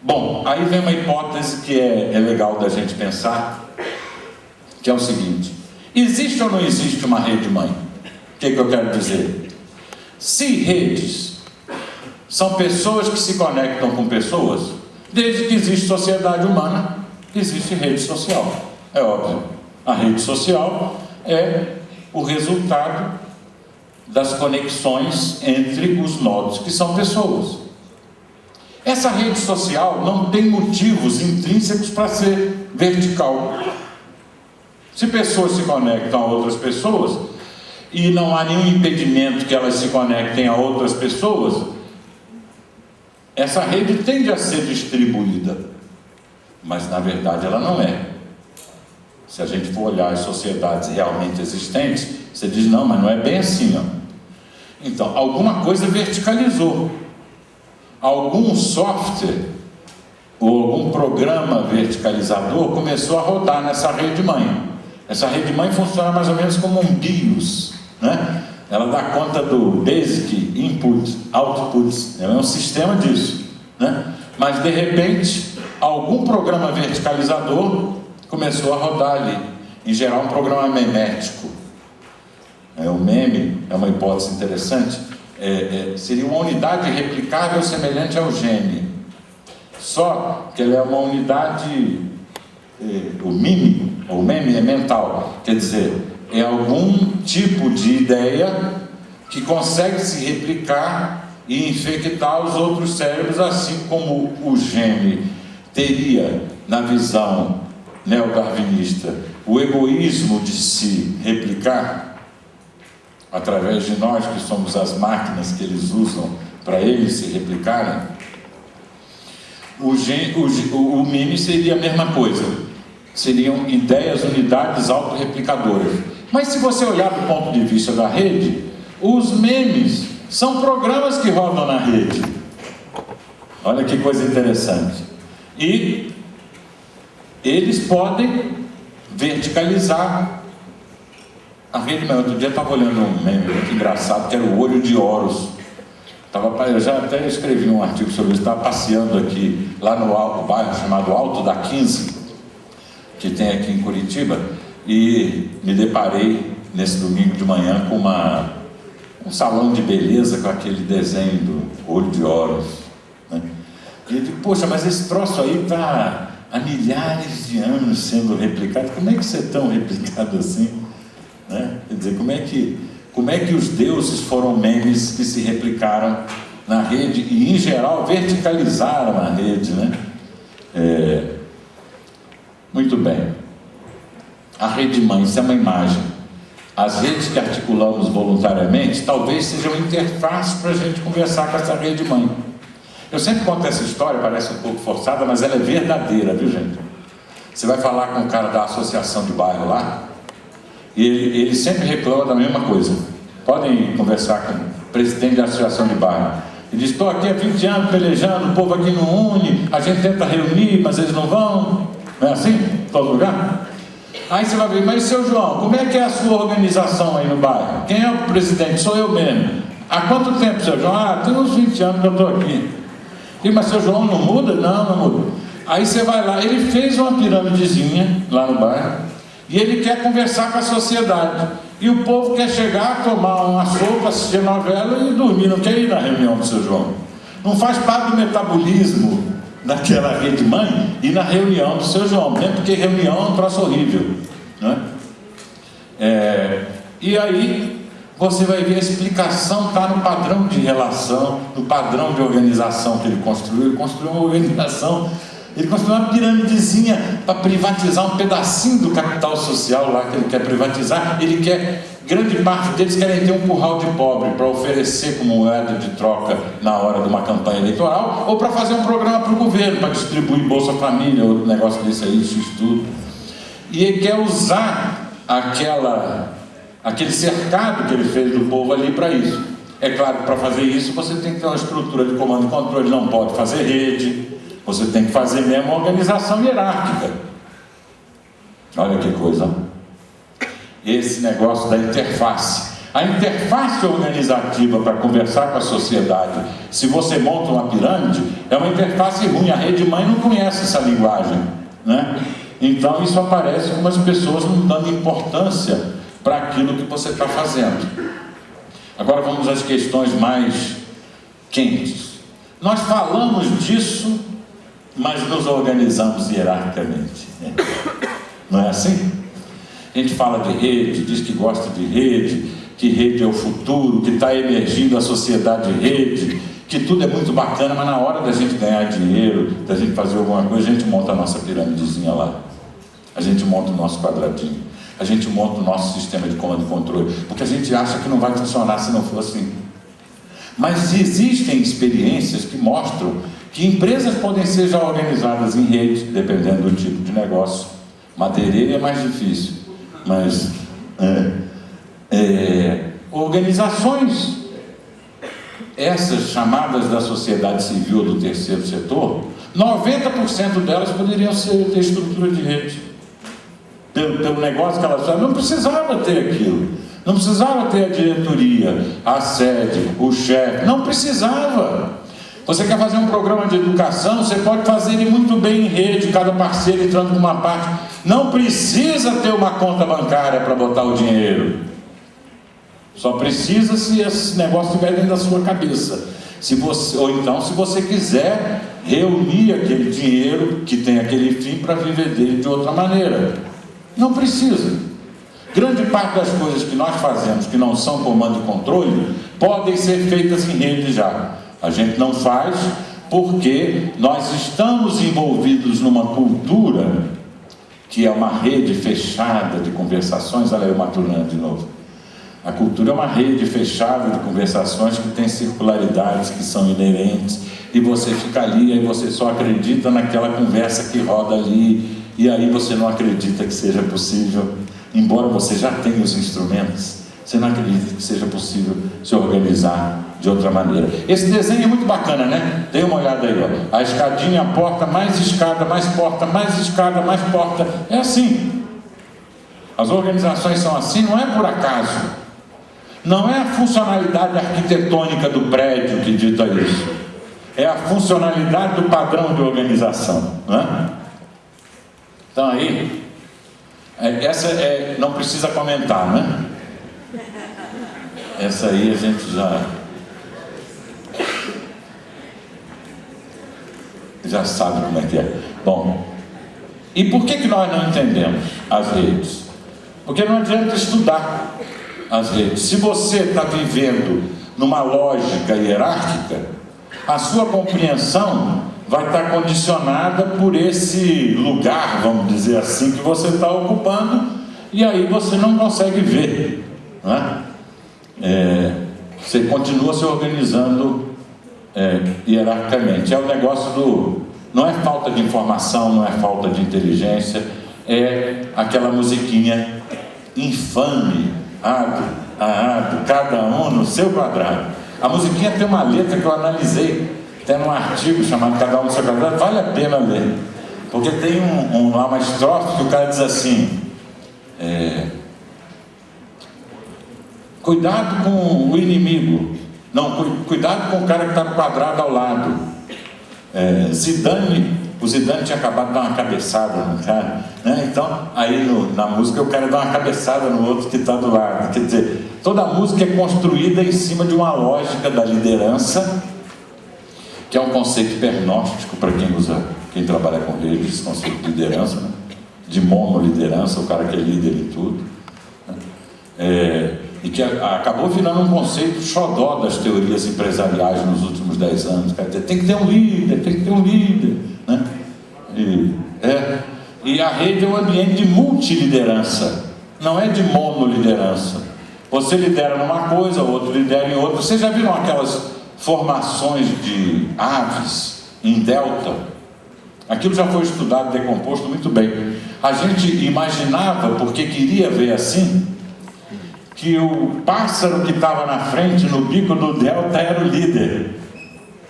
Bom, aí vem uma hipótese que é legal da gente pensar, que é o seguinte: existe ou não existe uma rede mãe? O que eu quero dizer? Se redes são pessoas que se conectam com pessoas, desde que existe sociedade humana, existe rede social. É óbvio. A rede social é o resultado das conexões entre os nodos, que são pessoas. Essa rede social não tem motivos intrínsecos para ser vertical. Se pessoas se conectam a outras pessoas, e não há nenhum impedimento que elas se conectem a outras pessoas, essa rede tende a ser distribuída, mas na verdade ela não é. Se a gente for olhar as sociedades realmente existentes, você diz, não, mas não é bem assim, ó. Então, alguma coisa verticalizou. Algum software ou algum programa verticalizador começou a rodar nessa rede mãe. Essa rede mãe funciona mais ou menos como um BIOS, né? Ela dá conta do Basic Input, Output, é um sistema disso, né? Mas de repente, algum programa verticalizador começou a rodar ali, em geral um programa memético. O meme é uma hipótese interessante, seria uma unidade replicável semelhante ao gene, só que ela é uma unidade, o meme é mental, quer dizer, é algum tipo de ideia que consegue se replicar e infectar os outros cérebros, assim como o gene teria, na visão neodarwinista, o egoísmo de se replicar através de nós, que somos as máquinas que eles usam para eles se replicarem. O meme seria a mesma coisa, seriam ideias, unidades autorreplicadoras. Mas se você olhar do ponto de vista da rede, os memes são programas que rodam na rede. Olha que coisa interessante. E eles podem verticalizar a rede. Outro dia eu estava olhando um meme muito engraçado, que era o olho de Horus. Eu já até escrevi um artigo sobre isso. Estava passeando aqui, lá no bairro chamado Alto da 15, que tem aqui em Curitiba, e me deparei nesse domingo de manhã com um salão de beleza com aquele desenho do olho de Horus, né? E eu digo, poxa, mas esse troço aí está há milhares de anos sendo replicado, como é que isso é tão replicado assim? Né? Quer dizer, como é que os deuses foram memes que se replicaram na rede e, em geral, verticalizaram a rede, né? Muito bem. A rede mãe, isso é uma imagem. As redes que articulamos voluntariamente talvez sejam interfaces para a gente conversar com essa rede mãe. Eu sempre conto essa história, parece um pouco forçada, mas ela é verdadeira, viu, gente? Você vai falar com o cara da associação de bairro lá, e ele sempre reclama da mesma coisa. Podem conversar com o presidente da associação de bairro. Ele diz, estou aqui há 20 anos pelejando, o povo aqui não une, a gente tenta reunir, mas eles não vão. Não é assim? Em todo lugar? Aí você vai ver, mas seu João, como é que é a sua organização aí no bairro? Quem é o presidente? Sou eu mesmo. Há quanto tempo, seu João? Tem uns 20 anos que eu estou aqui. E, mas seu João não muda? Não muda. Aí você vai lá, ele fez uma piramidezinha lá no bairro, e ele quer conversar com a sociedade. E o povo quer chegar, tomar uma sopa, assistir novela e dormir, não quer ir na reunião do seu João. Não faz parte do metabolismo daquela rede mãe e na reunião do seu João, mesmo porque reunião é um troço horrível, né? E aí você vai ver a explicação está no padrão de relação, no padrão de organização que ele construiu. Ele construiu uma organização, ele construiu uma piramidezinha para privatizar um pedacinho do capital social lá que ele quer privatizar. Ele quer, grande parte deles querem ter um curral de pobre para oferecer como moeda de troca na hora de uma campanha eleitoral, ou para fazer um programa para o governo, para distribuir Bolsa Família, outro negócio desse aí, isso tudo. E ele quer usar aquele cercado que ele fez do povo ali para isso. É claro que para fazer isso você tem que ter uma estrutura de comando e controle, não pode fazer rede, você tem que fazer mesmo uma organização hierárquica. Olha que coisa. Esse negócio da interface. A interface organizativa para conversar com a sociedade, se você monta uma pirâmide, é uma interface ruim. A rede mãe não conhece essa linguagem, né? Então isso aparece como as pessoas não dando importância para aquilo que você está fazendo. Agora vamos às questões mais quentes. Nós falamos disso, mas nos organizamos hierarquicamente, né? Não é assim? A gente fala de rede, diz que gosta de rede, que rede é o futuro, que está emergindo a sociedade rede, que tudo é muito bacana, mas na hora da gente ganhar dinheiro, da gente fazer alguma coisa, a gente monta a nossa piramidezinha lá. A gente monta o nosso quadradinho. A gente monta o nosso sistema de comando e controle, porque a gente acha que não vai funcionar se não for assim. Mas existem experiências que mostram que empresas podem ser já organizadas em rede, dependendo do tipo de negócio. Madeireira é mais difícil, mas organizações, essas chamadas da sociedade civil ou do terceiro setor, 90% delas poderiam ter estrutura de rede. Pelo negócio que elas fazem, não precisava ter aquilo. Não precisava ter a diretoria, a sede, o chefe. Não precisava. Você quer fazer um programa de educação, você pode fazer ele muito bem em rede, cada parceiro entrando com uma parte. Não precisa ter uma conta bancária para botar o dinheiro. Só precisa se esse negócio estiver dentro da sua cabeça. Ou então, se você quiser reunir aquele dinheiro que tem aquele fim para viver dele de outra maneira. Não precisa. Grande parte das coisas que nós fazemos, que não são comando e controle, podem ser feitas em rede já. A gente não faz porque nós estamos envolvidos numa cultura que é uma rede fechada de conversações. Olha aí o Maturana de novo. A cultura é uma rede fechada de conversações que tem circularidades que são inerentes, e você fica ali, aí você só acredita naquela conversa que roda ali, e aí você não acredita que seja possível, embora você já tenha os instrumentos, você não acredita que seja possível se organizar de outra maneira. Esse desenho é muito bacana, né? Dê uma olhada aí, ó. A escadinha, a porta, mais escada, mais porta, mais escada, mais porta. É assim. As organizações são assim, não é por acaso. Não é a funcionalidade arquitetônica do prédio que dita isso. É a funcionalidade do padrão de organização, né? Então aí, essa não precisa comentar, né? Essa aí a gente já sabe como é que é. Bom, e por que nós não entendemos as redes? Porque não adianta estudar as redes. Se você está vivendo numa lógica hierárquica, a sua compreensão vai estar condicionada por esse lugar, vamos dizer assim, que você está ocupando, e aí você não consegue ver, né? Você continua se organizando hierarquicamente. É o negócio não é falta de informação, não é falta de inteligência, é aquela musiquinha infame, cada um no seu quadrado. A musiquinha tem uma letra que eu analisei, tem um artigo chamado Cada um no seu quadrado, vale a pena ler, porque tem uma estrofe que o cara diz assim: cuidado com o inimigo, não, cuidado com o cara que está no quadrado ao lado. O Zidane tinha acabado de dar uma cabeçada no cara, né? Então, aí na música o cara dá uma cabeçada no outro que está do lado. Quer dizer, toda a música é construída em cima de uma lógica da liderança, que é um conceito pernóstico para quem trabalha com redes, esse conceito de liderança, né? De monoliderança, o cara que é líder em tudo, né? E que acabou virando um conceito xodó das teorias empresariais nos últimos 10 anos. Quer dizer, tem que ter um líder, né? E a rede é um ambiente de multiliderança, não é de monoliderança. Você lidera numa coisa, o outro lidera em outra. Vocês já viram aquelas formações de aves em delta? Aquilo já foi estudado, decomposto muito bem. A gente imaginava, porque queria ver assim, que o pássaro que estava na frente, no bico do delta, era o líder.